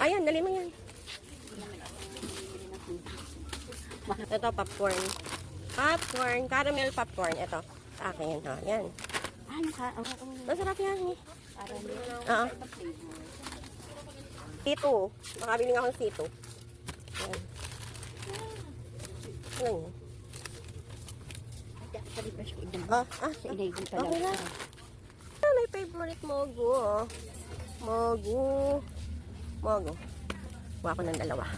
Ayan, dali mo yan. Ito, popcorn. Popcorn. Caramel popcorn. Ito. Sa akin. Ha. Yan. Masarap yan. Oo. Sito. Makabili nga akong sito. Yan. Yan. Okay na. May favorite mogu. Oh. Mogu. Kuha ko ng dalawa.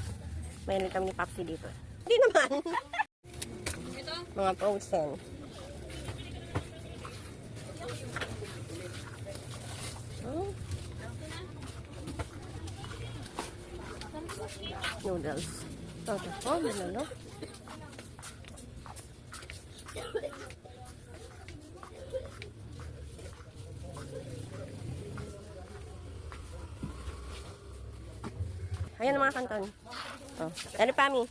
Mayroon kami ni Papsi dito. Hindi naman. Mga frozen. Noodles. Oh, ano? Ayan ang mga kanton. Oh, ano pa, Mi?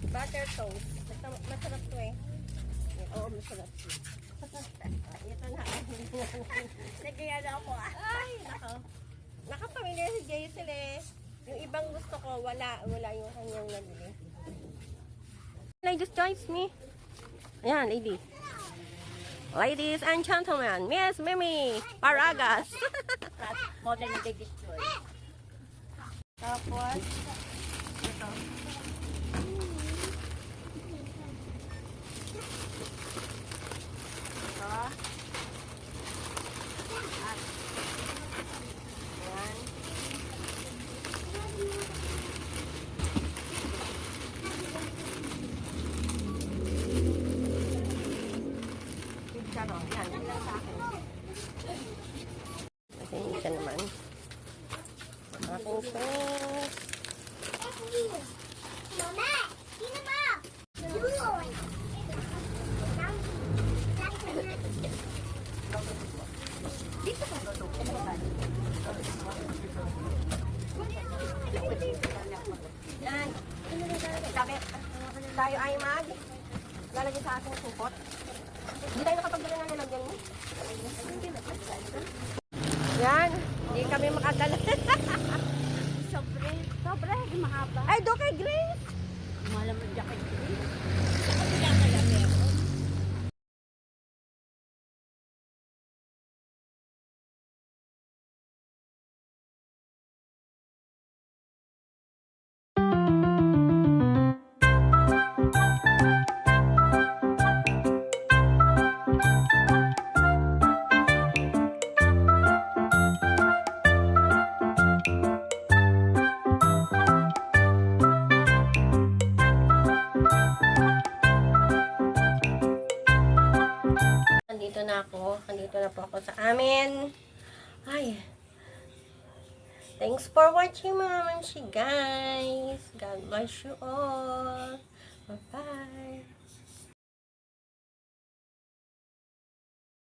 Butter toast. Masarap to eh. Oo, masarap. Ito na. Nagkayala ako ah. Ay, nako. Nakapamilya si Jaisel eh. Yung ibang gusto ko, wala yung kanyang nabili. Ladies, join me. Ayan, lady. Ladies and gentlemen, Miss Mimi Paragas. Modern na big destroy. Tapos, ito. Isa naman. Aking sauce. Mama, sino ba? Dito ka ba ito? Yan. Sabi, tayo ay lalagay sa ating supot. Hindi tayo nakapagbala na nilagyan mo. Yan. Hindi kami makadala. Sobre, mahaba. Ay, do kay Grace. Malam ng jacket. Nandito na po ako sa amin. Ay. Thanks for watching mga mansi guys. God bless you all. Bye-bye.